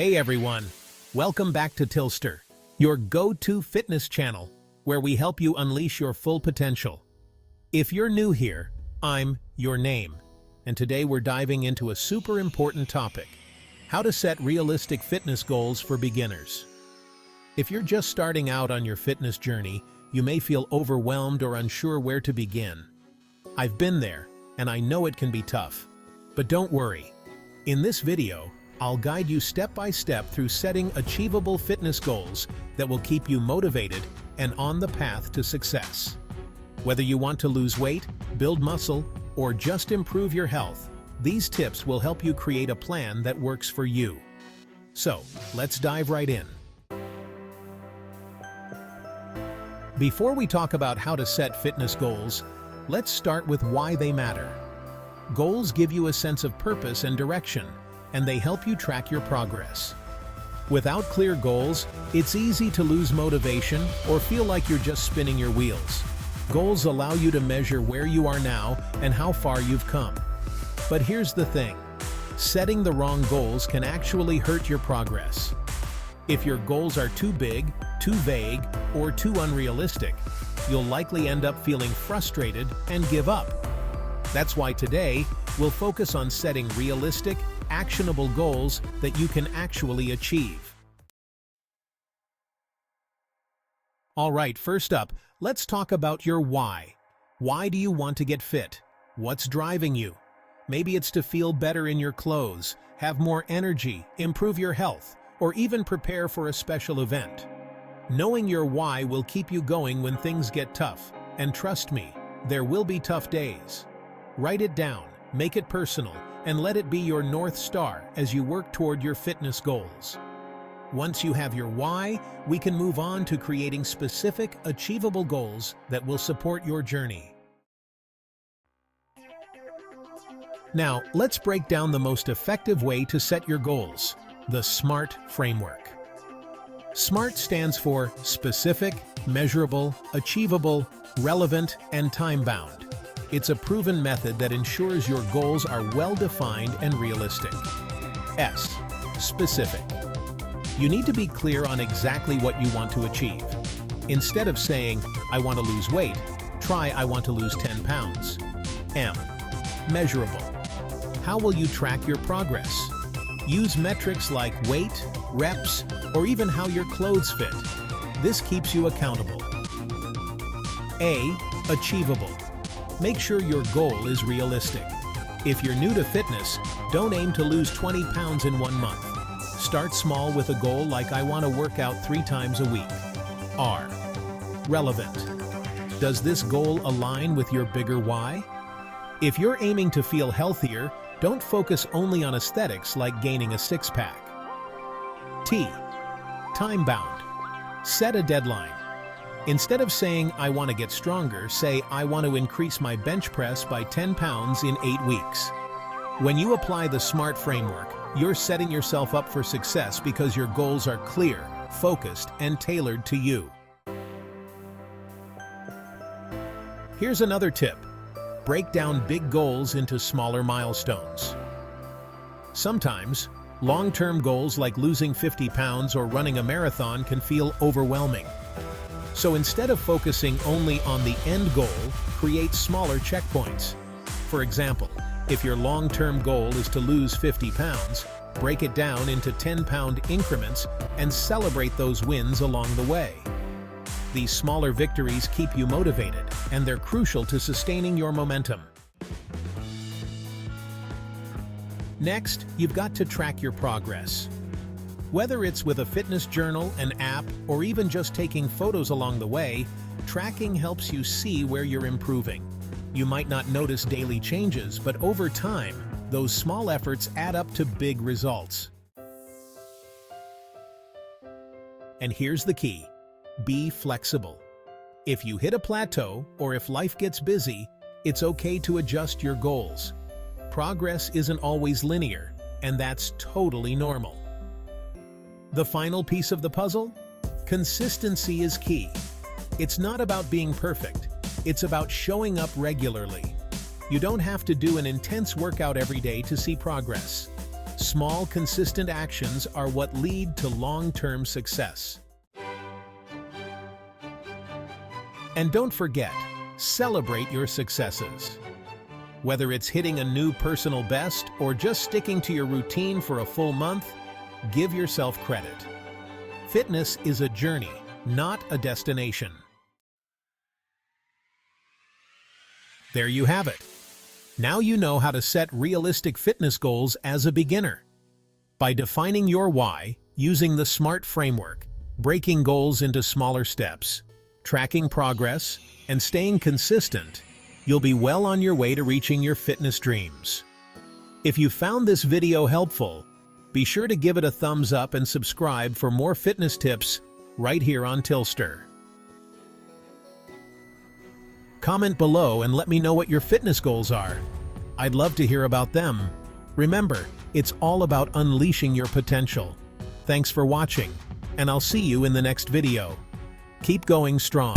Hey everyone, welcome back to Tilster, your go-to fitness channel, where we help you unleash your full potential. If you're new here, I'm your name, and today we're diving into a super important topic: how to set realistic fitness goals for beginners. If you're just starting out on your fitness journey, you may feel overwhelmed or unsure where to begin. I've been there, and I know it can be tough. But don't worry. In this video, I'll guide you step by step through setting achievable fitness goals that will keep you motivated and on the path to success. Whether you want to lose weight, build muscle, or just improve your health, these tips will help you create a plan that works for you. So, let's dive right in. Before we talk about how to set fitness goals, let's start with why they matter. Goals give you a sense of purpose and direction, and they help you track your progress. Without clear goals, it's easy to lose motivation or feel like you're just spinning your wheels. Goals allow you to measure where you are now and how far you've come. But here's the thing: setting the wrong goals can actually hurt your progress. If your goals are too big, too vague, or too unrealistic, you'll likely end up feeling frustrated and give up. That's why today, we'll focus on setting realistic, actionable goals that you can actually achieve. All right, first up, let's talk about your why. Why do you want to get fit? What's driving you? Maybe it's to feel better in your clothes, have more energy, improve your health, or even prepare for a special event. Knowing your why will keep you going when things get tough, and trust me, there will be tough days. Write it down, make it personal, and let it be your North Star as you work toward your fitness goals. Once you have your why, we can move on to creating specific, achievable goals that will support your journey. Now, let's break down the most effective way to set your goals: the SMART framework. SMART stands for specific, measurable, achievable, relevant, and time-bound. It's a proven method that ensures your goals are well-defined and realistic. S. Specific. You need to be clear on exactly what you want to achieve. Instead of saying, "I want to lose weight," try, "I want to lose 10 pounds." M. Measurable. How will you track your progress? Use metrics like weight, reps, or even how your clothes fit. This keeps you accountable. A. Achievable. Make sure your goal is realistic. If you're new to fitness, don't aim to lose 20 pounds in 1 month. Start small with a goal like, "I want to work out 3 times a week." R. Relevant. Does this goal align with your bigger why? If you're aiming to feel healthier, don't focus only on aesthetics like gaining a six-pack. T. Time-bound. Set a deadline. Instead of saying, "I want to get stronger," say, "I want to increase my bench press by 10 pounds in 8 weeks." When you apply the SMART framework, you're setting yourself up for success because your goals are clear, focused, and tailored to you. Here's another tip: break down big goals into smaller milestones. Sometimes, long-term goals like losing 50 pounds or running a marathon can feel overwhelming. So instead of focusing only on the end goal, create smaller checkpoints. For example, if your long-term goal is to lose 50 pounds, break it down into 10-pound increments and celebrate those wins along the way. These smaller victories keep you motivated, and they're crucial to sustaining your momentum. Next, you've got to track your progress. Whether it's with a fitness journal, an app, or even just taking photos along the way, tracking helps you see where you're improving. You might not notice daily changes, but over time, those small efforts add up to big results. And here's the key: be flexible. If you hit a plateau, or if life gets busy, it's okay to adjust your goals. Progress isn't always linear, and that's totally normal. The final piece of the puzzle? Consistency is key. It's not about being perfect. It's about showing up regularly. You don't have to do an intense workout every day to see progress. Small, consistent actions are what lead to long-term success. And don't forget, celebrate your successes. Whether it's hitting a new personal best or just sticking to your routine for a full month, give yourself credit. Fitness is a journey, not a destination. There you have it. Now you know how to set realistic fitness goals as a beginner. By defining your why, using the SMART framework, breaking goals into smaller steps, tracking progress, and staying consistent, you'll be well on your way to reaching your fitness dreams. If you found this video helpful, be sure to give it a thumbs up and subscribe for more fitness tips right here on Tilster. Comment below and let me know what your fitness goals are. I'd love to hear about them. Remember, it's all about unleashing your potential. Thanks for watching, and I'll see you in the next video. Keep going strong.